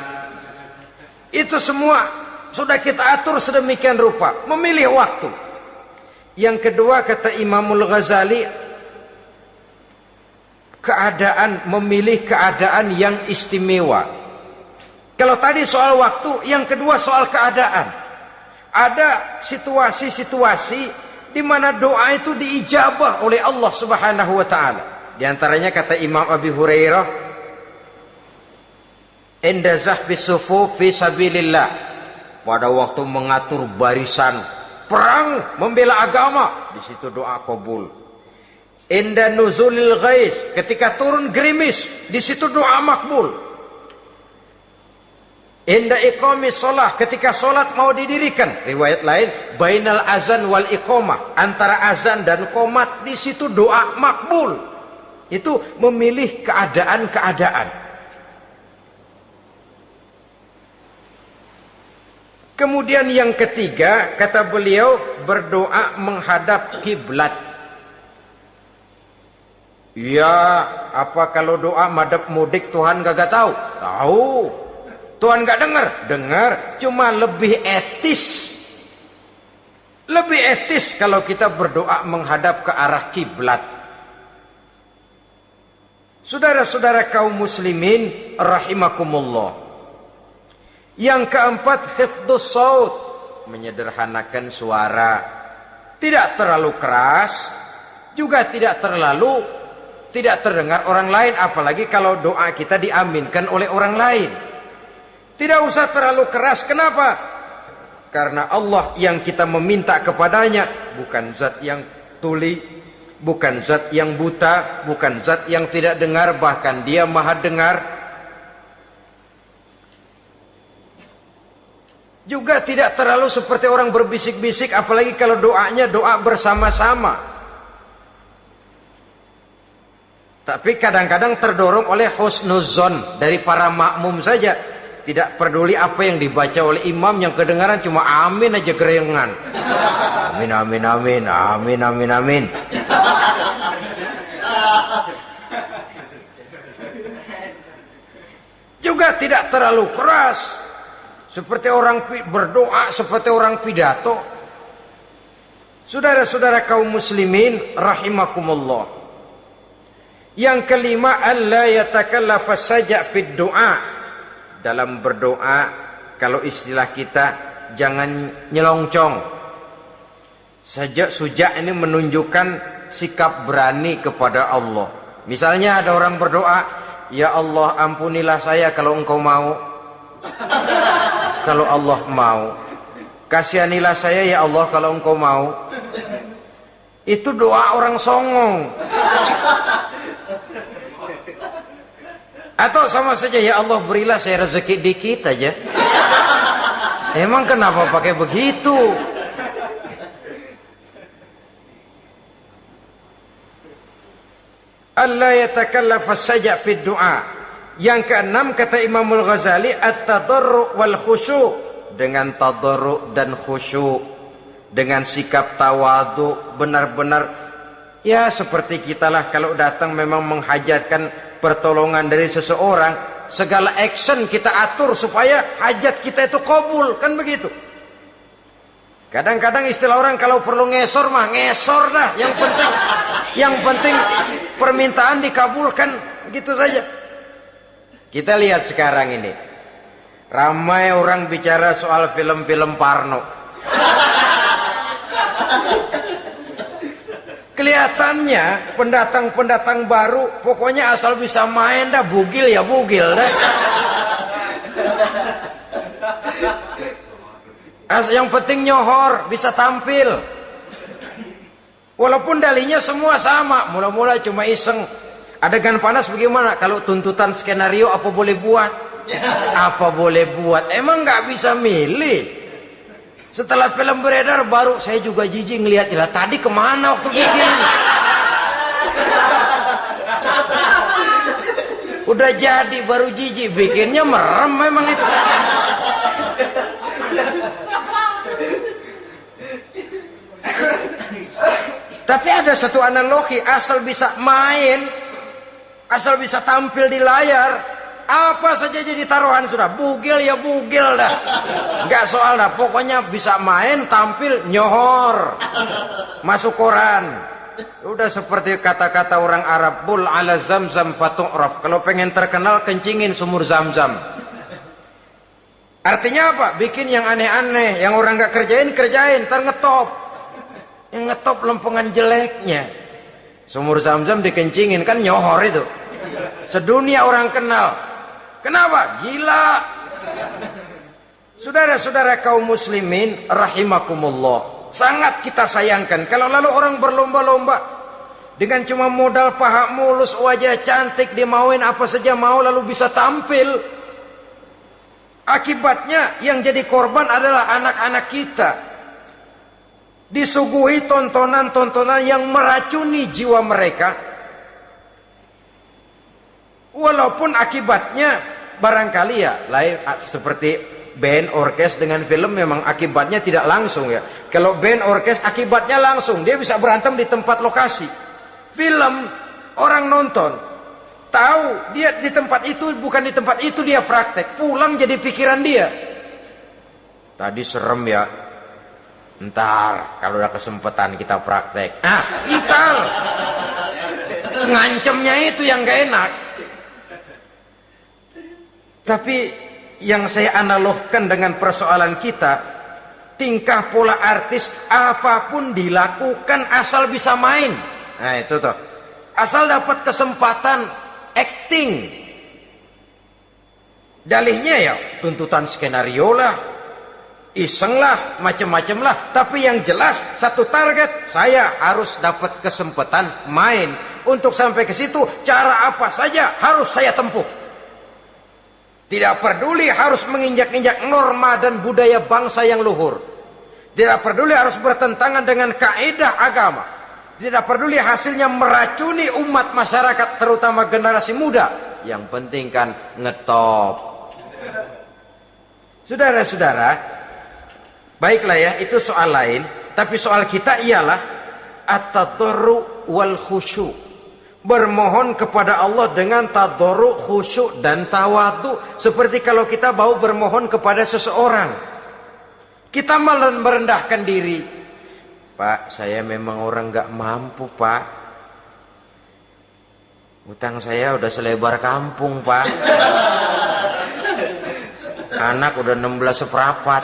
Itu semua sudah kita atur sedemikian rupa, memilih waktu. Yang kedua kata Imamul Ghazali, memilih keadaan yang istimewa. Kalau tadi soal waktu, yang kedua soal keadaan. Ada situasi-situasi di mana doa itu diijabah oleh Allah Subhanahu wa taala. Di antaranya kata Imam Abi Hurairah, "Inda zahbis sufuf fi sabilillah." Pada waktu mengatur barisan perang membela agama, di situ doa kabul. Inda nuzulil ghais, ketika turun gerimis, di situ doa makbul. Inda iqamis shalah, ketika salat mau didirikan, riwayat lain bainal azan wal iqamah, antara azan dan qomat, di situ doa makbul. Itu memilih keadaan-keadaan. Kemudian yang ketiga kata beliau, berdoa menghadap kiblat. Ya, apa kalau doa madhab mudik Tuhan gak tahu? Tahu. Tuhan gak dengar? Dengar. Cuma lebih etis. Lebih etis kalau kita berdoa menghadap ke arah kiblat. Saudara-saudara kaum muslimin rahimakumullah. Yang keempat, hifdzus saut, menyederhanakan suara. Tidak terlalu keras, juga tidak terdengar orang lain, apalagi kalau doa kita diaminkan oleh orang lain. Tidak usah terlalu keras. Kenapa? Karena Allah yang kita meminta kepadanya bukan zat yang tuli, bukan zat yang buta, bukan zat yang tidak dengar, bahkan dia maha dengar. Juga tidak terlalu seperti orang berbisik-bisik, apalagi kalau doanya doa bersama-sama. Tapi kadang-kadang terdorong oleh husnuzon dari para makmum saja. Tidak peduli apa yang dibaca oleh imam, yang kedengaran cuma amin aja gerengan. Amin, amin, amin, amin, amin, amin. Juga tidak terlalu keras, seperti orang berdoa, seperti orang pidato. Saudara-saudara kaum muslimin rahimakumullah. Yang kelima, alla yatakallafa saja fid doa. Dalam berdoa, kalau istilah kita, jangan nyelongcong. Sajak sujak ini menunjukkan sikap berani kepada Allah. Misalnya ada orang berdoa, ya Allah ampunilah saya kalau engkau mau. Kalau Allah mau. Kasihanilah saya ya Allah kalau engkau mau. Itu doa orang songong. Atau sama saja, ya Allah berilah saya rezeki dikit aja. Emang kenapa pakai begitu? Allah yatakallafa saja fid doa. Yang keenam kata Imamul Ghazali, at-tadarru' wal khusyu'. Dengan tadarru' dan khusyu', dengan sikap tawadu, benar-benar ya seperti kitalah kalau datang memang menghajatkan pertolongan dari seseorang, segala action kita atur supaya hajat kita itu kabul, kan begitu. Kadang-kadang istilah orang kalau perlu ngesor mah ngesor dah, yang penting permintaan dikabulkan, gitu saja. Kita lihat sekarang ini, ramai orang bicara soal film-film Parno. Kelihatannya pendatang-pendatang baru, pokoknya asal bisa main dah, bugil ya bugil dah. Yang penting nyohor, bisa tampil. Walaupun dalinya semua sama, mula-mula cuma iseng. Adegan panas bagaimana? Kalau tuntutan skenario apa boleh buat? Apa boleh buat? Emang nggak bisa milih. Setelah film beredar baru saya juga jijik ngeliat, lah tadi kemana waktu bikin? Udah jadi baru jijik, bikinnya merem memang itu. Tapi ada satu analogi, asal bisa main, asal bisa tampil di layar, apa saja jadi taruhan sudah. Bugil ya bugil dah, nggak soal dah, pokoknya bisa main, tampil, nyohor, masuk koran. Udah seperti kata-kata orang Arab, bul ala zamzam fatu'raf. Kalau pengen terkenal kencingin sumur Zamzam. Artinya apa? Bikin yang aneh-aneh, yang orang nggak kerjain, ntar ngetop. Yang ngetop lempengan jeleknya. Sumur Zamzam dikencingin, kan nyohor itu. Sedunia orang kenal. Kenapa? Gila. Saudara-saudara kaum muslimin rahimakumullah, sangat kita sayangkan kalau lalu orang berlomba-lomba dengan cuma modal paha mulus, wajah cantik, dimauin apa saja mau lalu bisa tampil. Akibatnya yang jadi korban adalah anak-anak kita. Disuguhi tontonan-tontonan yang meracuni jiwa mereka. Walaupun akibatnya barangkali ya lain, seperti band orkes dengan film memang akibatnya tidak langsung ya. Kalau band orkes akibatnya langsung, dia bisa berantem di tempat lokasi. Film orang nonton tahu dia di tempat itu, bukan di tempat itu dia praktek, pulang jadi pikiran dia. Tadi serem ya, ntar kalau udah kesempatan kita praktek. Ntar ngancemnya itu yang gak enak. Tapi yang saya analogkan dengan persoalan kita, tingkah pola artis apapun dilakukan asal bisa main. Nah itu tuh, asal dapat kesempatan acting. Dalihnya ya tuntutan skenario lah, isenglah, macam-macam lah, tapi yang jelas satu target, saya harus dapat kesempatan main. Untuk sampai ke situ, cara apa saja harus saya tempuh. Tidak peduli harus menginjak-injak norma dan budaya bangsa yang luhur. Tidak peduli harus bertentangan dengan kaidah agama. Tidak peduli hasilnya meracuni umat masyarakat, terutama generasi muda. Yang penting kan ngetop. Saudara-saudara, baiklah ya, itu soal lain. Tapi soal kita ialah at-tadarru wal khusyu'. Bermohon kepada Allah dengan tadarru, khusyuk dan tawadhu. Seperti kalau kita mau bermohon kepada seseorang, kita malah merendahkan diri. Pak, saya memang orang gak mampu, Pak. Utang saya udah selebar kampung, Pak. Anak udah 16 seperempat.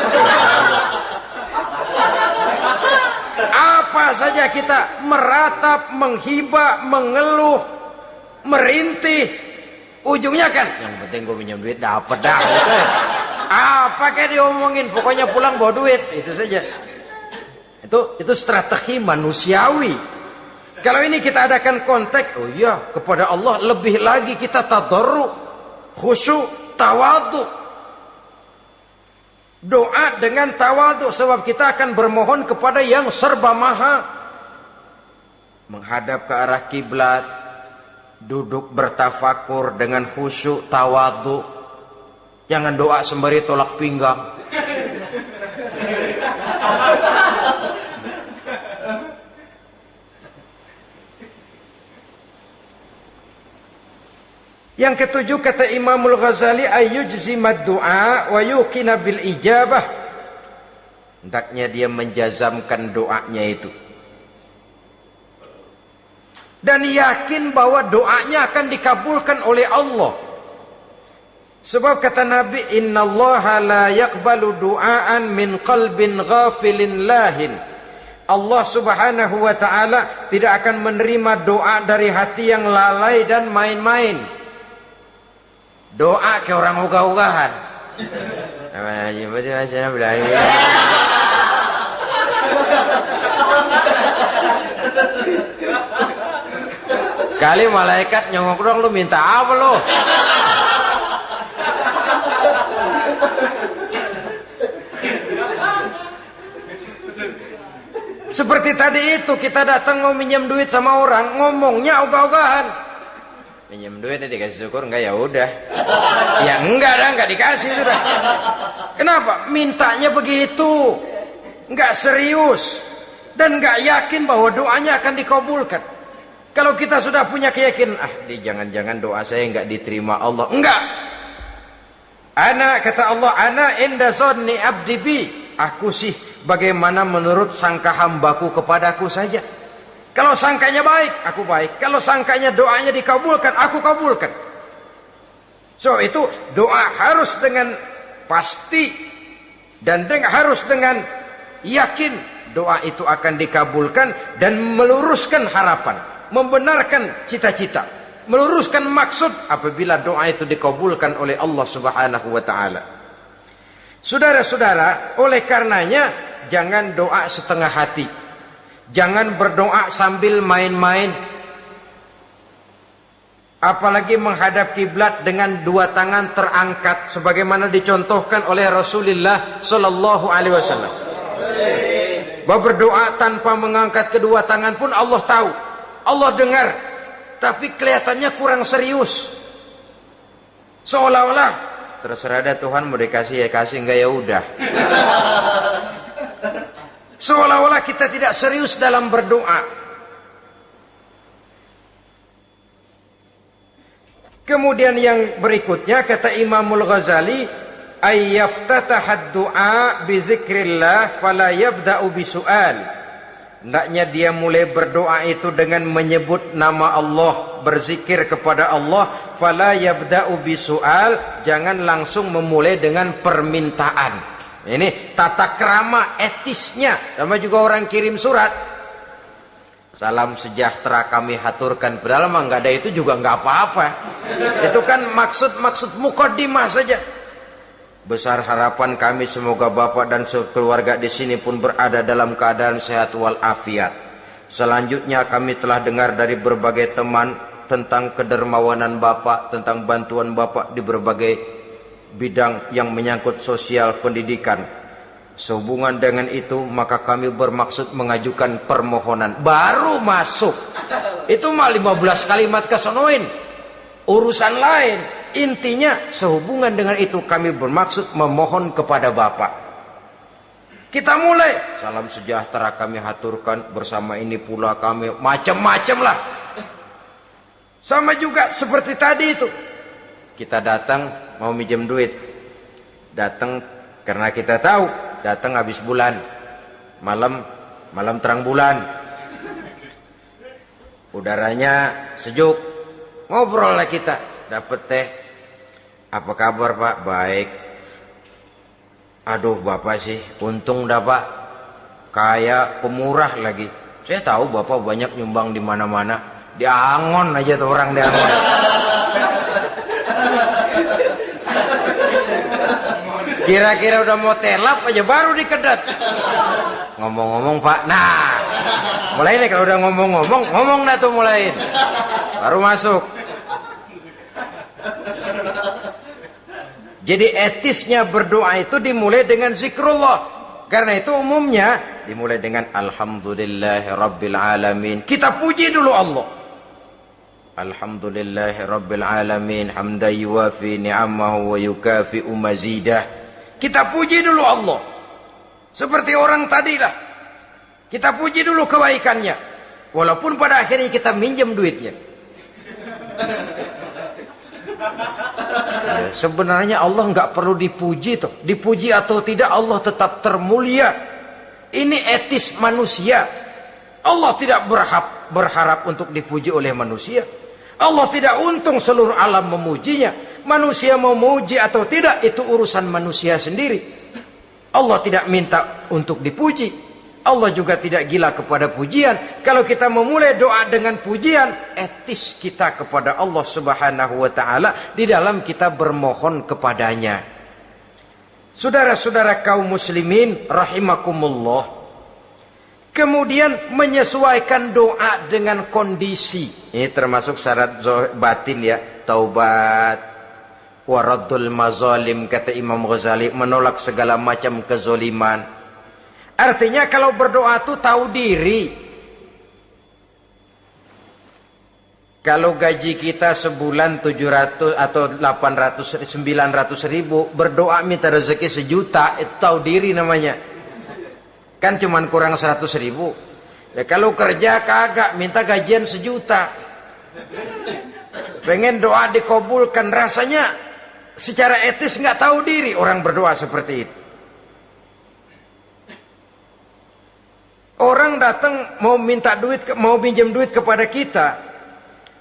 Apa saja kita meratap, menghibah, mengeluh, merintih, ujungnya kan yang penting gue pinjam duit dapat dah gitu. Apa kayak diomongin, pokoknya pulang bawa duit, itu saja. Itu strategi manusiawi. Kalau ini kita adakan konteks, oh iya, kepada Allah lebih lagi kita tadarru, khusyuk, tawadhu. Doa dengan tawadhu, sebab kita akan bermohon kepada yang serba maha. Menghadap ke arah kiblat, duduk bertafakur dengan khusyuk, tawadhu. Jangan doa sembari tolak pinggang. Yang ketujuh, kata Imamul Ghazali, ayyujzimad du'a wa yuqina bil ijabah. Hendaknya dia menjazamkan doanya itu dan yakin bahwa doanya akan dikabulkan oleh Allah. Sebab kata Nabi, innallaha la yaqbalu du'aan min qalbin ghafilin lahin. Allah subhanahu wa ta'ala tidak akan menerima doa dari hati yang lalai dan main-main. Doa ke orang ogah-ogahan. Kali malaikat nyongok dong, lu minta apa lu? Seperti tadi itu, kita datang mau minjem duit sama orang, ngomongnya ogah-ogahan. Pinjam duit dikasih syukur, enggak ya udah. Ya enggak dah, enggak dikasih sudah. Kenapa? Mintanya begitu. Enggak serius dan enggak yakin bahwa doanya akan dikabulkan. Kalau kita sudah punya keyakinan, jangan-jangan doa saya enggak diterima Allah. Enggak. Ana, kata Allah, ana inda zanni abdi bi. Aku sih bagaimana menurut sangka hambaku kepadaku saja. Kalau sangkanya baik, aku baik. Kalau sangkanya doanya dikabulkan, aku kabulkan. So itu doa harus dengan pasti dan harus dengan yakin doa itu akan dikabulkan dan meluruskan harapan, membenarkan cita-cita, meluruskan maksud apabila doa itu dikabulkan oleh Allah Subhanahu wa taala. Saudara-saudara, oleh karenanya jangan doa setengah hati. Jangan berdoa sambil main-main. Apalagi menghadap kiblat dengan dua tangan terangkat sebagaimana dicontohkan oleh Rasulullah sallallahu alaihi wasallam. Bahwa berdoa tanpa mengangkat kedua tangan pun Allah tahu, Allah dengar, tapi kelihatannya kurang serius. Seolah-olah terserah dah Tuhan, mau dikasih ya kasih, enggak ya udah. Seolah-olah kita tidak serius dalam berdoa. Kemudian yang berikutnya kata Imamul Ghazali, ayyaftatahad du'a bi zikrillah fala yabda'u bisu'al. Hendaknya dia mulai berdoa itu dengan menyebut nama Allah, berzikir kepada Allah, fala yabda'u bisu'al, jangan langsung memulai dengan permintaan. Ini tata krama etisnya. Sama juga orang kirim surat, salam sejahtera kami haturkan, padahal mah nggak ada itu juga nggak apa-apa. Itu kan maksud mukaddimah saja. Besar harapan kami semoga Bapak dan sekeluarga di sini pun berada dalam keadaan sehat walafiat. Selanjutnya kami telah dengar dari berbagai teman tentang kedermawanan Bapak, tentang bantuan Bapak di berbagai bidang yang menyangkut sosial pendidikan. Sehubungan dengan itu maka kami bermaksud mengajukan permohonan. Baru masuk itu mah 15 kalimat kesonoin, urusan lain. Intinya sehubungan dengan itu kami bermaksud memohon kepada Bapak. Kita mulai. Salam sejahtera kami haturkan, bersama ini pula kami macam-macam lah. Sama juga seperti tadi itu. Kita datang mau minjem duit. Datang karena kita tahu datang habis bulan. Malam terang bulan. Udaranya sejuk. Ngobrol lah kita. Dapat teh. Apa kabar Pak? Baik. Aduh Bapak sih, untung dah Pak. Kayak pemurah lagi. Saya tahu Bapak banyak nyumbang di mana-mana. Di Angon aja tuh orang di Angon. Kira-kira udah mau telap aja baru dikedat. Ngomong-ngomong Pak. Nah, mulai nih kalau udah ngomong dah tuh mulain. Baru masuk. Jadi etisnya berdoa itu dimulai dengan zikrullah. Karena itu umumnya dimulai dengan Alhamdulillahirabbil alamin. Kita puji dulu Allah. Alhamdulillahirabbil alamin hamdan yuwafi ni'amahu wa yukafi'u mazidah. Kita puji dulu Allah. Seperti orang tadilah. Kita puji dulu kebaikannya. Walaupun pada akhirnya kita minjem duitnya. Ya, sebenarnya Allah nggak perlu dipuji toh. Dipuji atau tidak Allah tetap termulia. Ini etis manusia. Allah tidak berharap untuk dipuji oleh manusia. Allah tidak untung seluruh alam memujinya. Manusia mau memuji atau tidak itu urusan manusia sendiri. Allah tidak minta untuk dipuji. Allah juga tidak gila kepada pujian. Kalau kita memulai doa dengan pujian, etis kita kepada Allah Subhanahu wa taala di dalam kita bermohon kepadanya. Saudara-saudara kaum muslimin rahimakumullah. Kemudian menyesuaikan doa dengan kondisi. Ini termasuk syarat batin ya, taubat, waraddul mazalim kata Imam Ghazali, menolak segala macam kezoliman. Artinya kalau berdoa itu tahu diri. Kalau gaji kita sebulan 700 atau 800 900 ribu, berdoa minta rezeki 1 juta, itu tahu diri namanya. Kan cuman kurang 100 ribu. Ya, kalau kerja kagak minta gajian 1 juta. Pengen doa dikabulkan, rasanya secara etis nggak tahu diri orang berdoa seperti itu. Orang datang mau minta duit, mau pinjam duit kepada kita,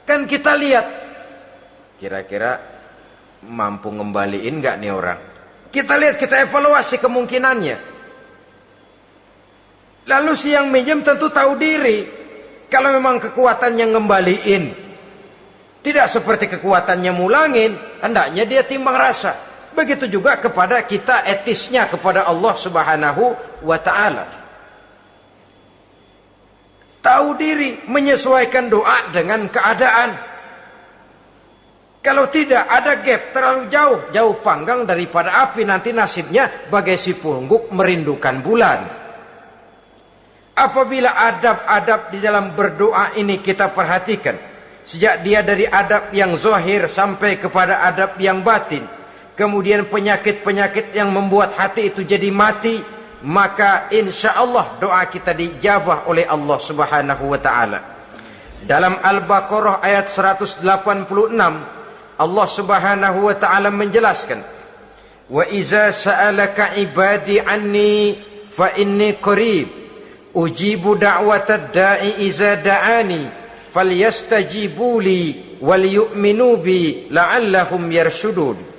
kan kita lihat kira-kira mampu ngembaliin nggak nih orang. Kita lihat, kita evaluasi kemungkinannya. Lalu si yang minjem tentu tahu diri. Kalau memang kekuatannya ngembaliin tidak seperti kekuatannya mulangin, hendaknya dia timbang rasa. Begitu juga kepada kita etisnya kepada Allah Subhanahu wa ta'ala. Tahu diri, menyesuaikan doa dengan keadaan. Kalau tidak ada gap terlalu jauh panggang daripada api, nanti nasibnya bagai si pungguk merindukan bulan. Apabila adab-adab di dalam berdoa ini kita perhatikan, sejak dia dari adab yang zahir sampai kepada adab yang batin, kemudian penyakit-penyakit yang membuat hati itu jadi mati, maka insya Allah doa kita dijabah oleh Allah Subhanahu wa ta'ala. Dalam Al-Baqarah ayat 186 Allah Subhanahu wa ta'ala menjelaskan, wa iza sa'alaka ibadi anni fa inni qarib ujibu da'watad da'i iza da'ani falyastajibu li wal yu'minu bi la'allahum yarshudun.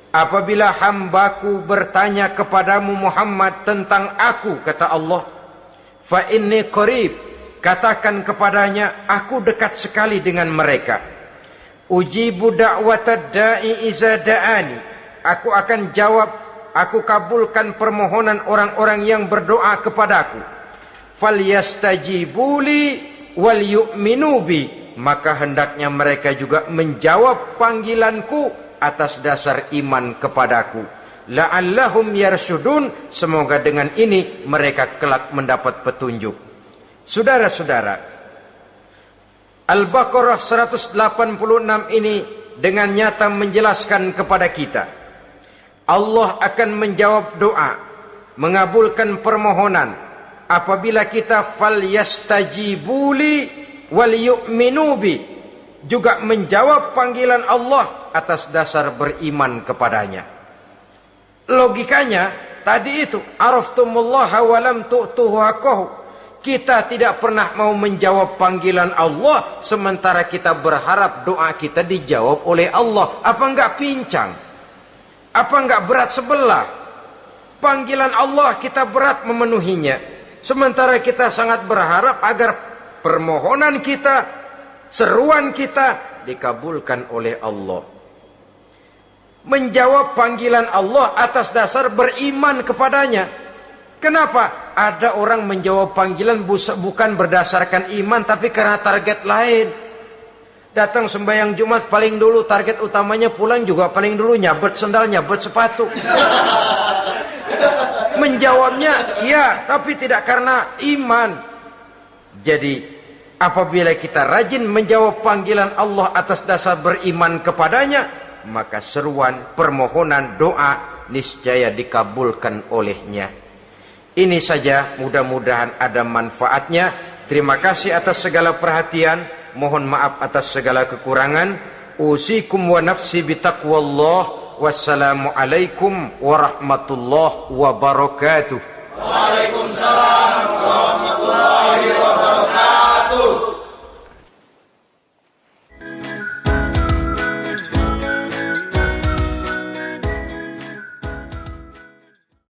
Apabila hambaku bertanya kepadamu Muhammad tentang aku, kata Allah, fa inni qarib, katakan kepadanya aku dekat sekali dengan mereka. Ujibu da'watad da'i iza da'ani, aku akan jawab aku kabulkan permohonan orang-orang yang berdoa kepadaku. Falyastajibuli wal yu'minu bi, maka hendaknya mereka juga menjawab panggilanku atas dasar iman kepadaku. La'allahum yarsyudun, semoga dengan ini mereka kelak mendapat petunjuk. Saudara-saudara, Al-Baqarah 186 ini dengan nyata menjelaskan kepada kita, Allah akan menjawab doa, mengabulkan permohonan apabila kita falyastajibuli wal yu'minu bi, juga menjawab panggilan Allah atas dasar beriman kepadanya. Logikanya tadi itu, araftumullaha wa lam tu'tuhu haqqahu. Kita tidak pernah mau menjawab panggilan Allah sementara kita berharap doa kita dijawab oleh Allah. Apa enggak pincang? Apa enggak berat sebelah? Panggilan Allah kita berat memenuhinya, sementara kita sangat berharap agar permohonan kita, seruan kita dikabulkan oleh Allah. Menjawab panggilan Allah atas dasar beriman kepadanya. Kenapa? Ada orang menjawab panggilan bukan berdasarkan iman, tapi karena target lain. Datang sembahyang Jumat paling dulu, target utamanya pulang juga paling dulu nyabet sendal, nyabet sepatu. Menjawabnya iya, tapi tidak karena iman. Jadi apabila kita rajin menjawab panggilan Allah atas dasar beriman kepadanya, maka seruan, permohonan, doa niscaya dikabulkan olehnya. Ini saja, mudah-mudahan ada manfaatnya. Terima kasih atas segala perhatian. Mohon maaf atas segala kekurangan. Usikum wa nafsi bitaqwallah. Wassalamualaikum warahmatullahi wabarakatuh. Waalaikumsalam